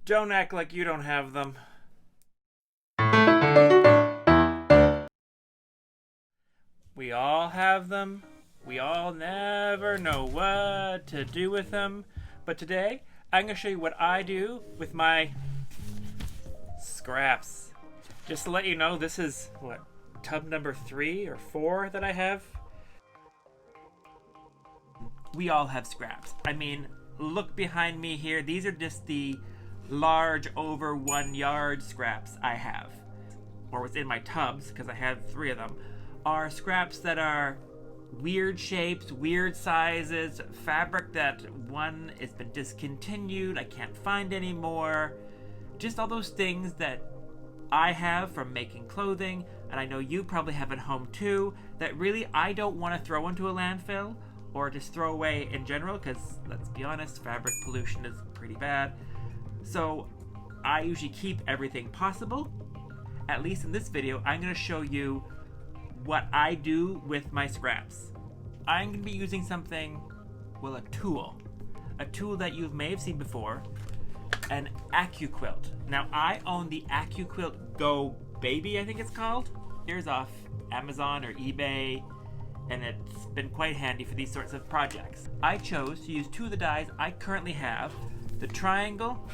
Don't act like you don't have them. We all have them. We all never know what to do with them. But today, I'm going to show you what I do with my scraps. Just to let you know, this is, tub number 3 or 4 that I have. We all have scraps. I mean, look behind me here. These are just the large over 1 yard scraps I have. Or what's in my tubs, because I have 3 of them, are scraps that are weird shapes, weird sizes, fabric that one has been discontinued, I can't find anymore. Just all those things that I have from making clothing, and I know you probably have at home too, that really I don't want to throw into a landfill or just throw away in general, because let's be honest, fabric pollution is pretty bad. So I usually keep everything possible. At least in this video, I'm going to show you what I do with my scraps. I'm going to be using something, a tool. A tool that you may have seen before, an AccuQuilt. Now, I own the AccuQuilt Go Baby, I think it's called. Here's off Amazon or eBay, and it's been quite handy for these sorts of projects. I chose to use 2 of the dyes I currently have, the triangle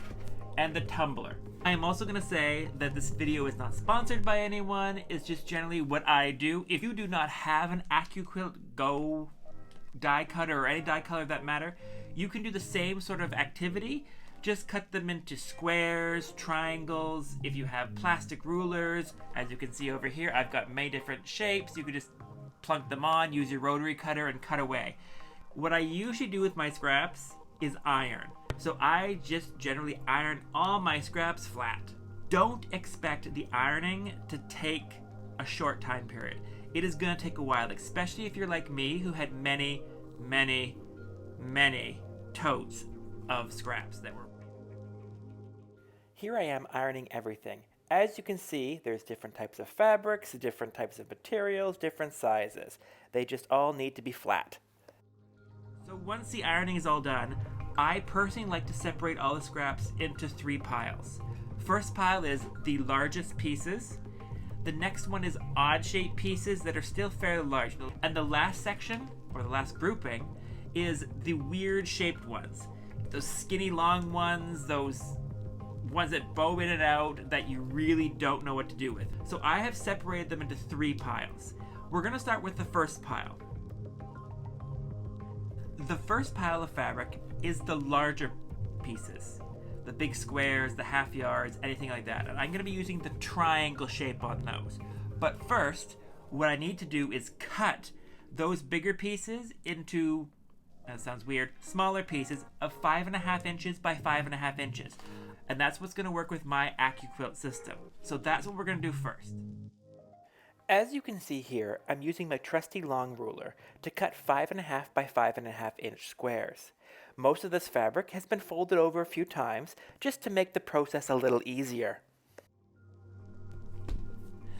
and the tumbler. I am also going to say that this video is not sponsored by anyone, it's just generally what I do. If you do not have an AccuQuilt Go die cutter or any die color that matter, you can do the same sort of activity, just cut them into squares, triangles. If you have plastic rulers, as you can see over here, I've got many different shapes. You can just plunk them on, use your rotary cutter and cut away. What I usually do with my scraps is iron. So I just generally iron all my scraps flat. Don't expect the ironing to take a short time period. It is going to take a while, especially if you're like me who had many totes of scraps that were... Here I am ironing everything. As you can see, there's different types of fabrics, different types of materials, different sizes. They just all need to be flat. So once the ironing is all done, I personally like to separate all the scraps into 3 piles. First pile is the largest pieces. The next one is odd-shaped pieces that are still fairly large. And the last section, or the last grouping, is the weird-shaped ones. Those skinny long ones, those ones that bow in and out that you really don't know what to do with. So I have separated them into 3 piles. We're going to start with the first pile. The first pile of fabric is the larger pieces. The big squares, the half yards, anything like that. And I'm going to be using the triangle shape on those. But first, what I need to do is cut those bigger pieces into, that sounds weird, smaller pieces of 5.5 inches by 5.5 inches. And that's what's going to work with my AccuQuilt system. So that's what we're going to do first. As you can see here, I'm using my trusty long ruler to cut 5.5 by 5.5 inch squares. Most of this fabric has been folded over a few times just to make the process a little easier.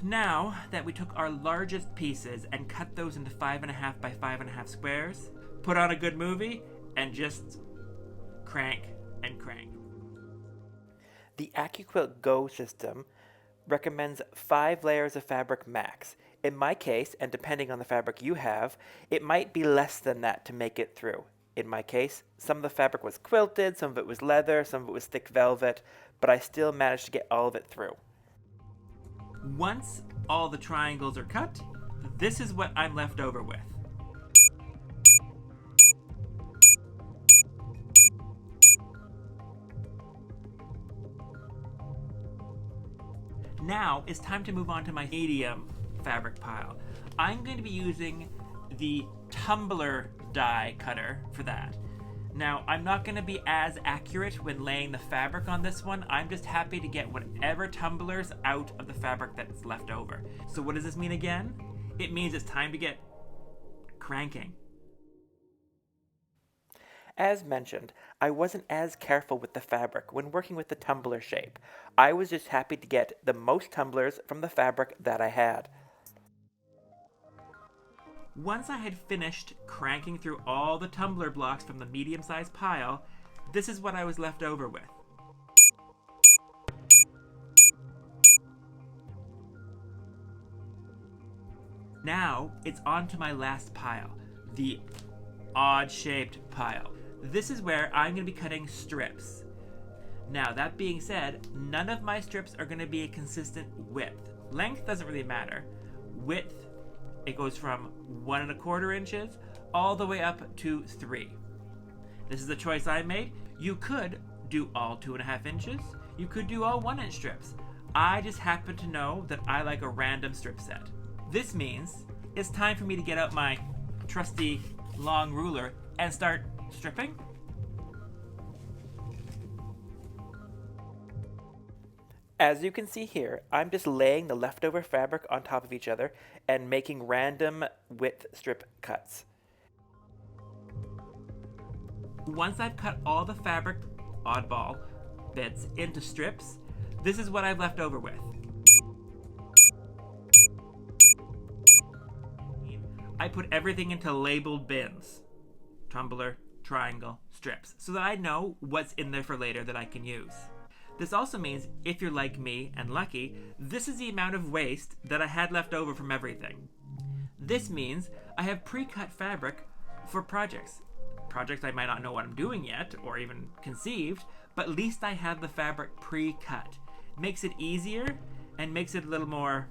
Now that we took our largest pieces and cut those into 5.5 by 5.5 squares, put on a good movie and just crank and crank. The AccuQuilt Go system recommends 5 layers of fabric max. In my case, and depending on the fabric you have, it might be less than that to make it through. In my case, some of the fabric was quilted, some of it was leather, some of it was thick velvet, but I still managed to get all of it through. Once all the triangles are cut, this is what I'm left over with. Now it's time to move on to my medium fabric pile. I'm going to be using the tumbler die cutter for that. Now, I'm not going to be as accurate when laying the fabric on this one. I'm just happy to get whatever tumblers out of the fabric that's left over. So what does this mean again? It means it's time to get cranking. As mentioned, I wasn't as careful with the fabric when working with the tumbler shape. I was just happy to get the most tumblers from the fabric that I had. Once I had finished cranking through all the tumbler blocks from the medium-sized pile, this is what I was left over with. Now it's on to my last pile, the odd-shaped pile. This is where I'm going to be cutting strips. Now, that being said, none of my strips are going to be a consistent width. Length doesn't really matter. Width, it goes from 1¼ inches all the way up to 3. This is the choice I made. You could do all 2½ inches. You could do all 1-inch strips. I just happen to know that I like a random strip set. This means it's time for me to get out my trusty long ruler and start stripping. As you can see here, I'm just laying the leftover fabric on top of each other and making random width strip cuts. Once I've cut all the fabric oddball bits into strips, this is what I've left over with. I put everything into labeled bins. Tumbler, triangle, strips, so that I know what's in there for later that I can use. This also means, if you're like me and lucky, this is the amount of waste that I had left over from everything. This means I have pre-cut fabric for projects. Projects I might not know what I'm doing yet, or even conceived, but at least I have the fabric pre-cut. Makes it easier, and makes it a little more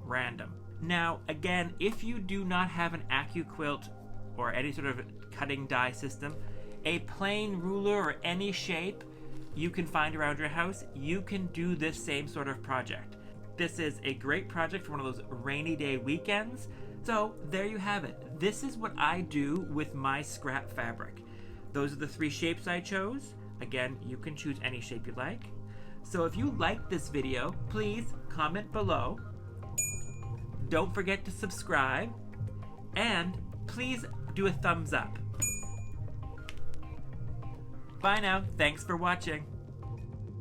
random. Now, again, if you do not have an AccuQuilt or any sort of cutting die system, a plain ruler or any shape you can find around your house, you can do this same sort of project. This is a great project for one of those rainy day weekends. So there you have it. This is what I do with my scrap fabric. Those are the 3 shapes I chose. Again, you can choose any shape you like. So if you liked this video, please comment below. Don't forget to subscribe, and please do a thumbs up. Bye now. Thanks for watching.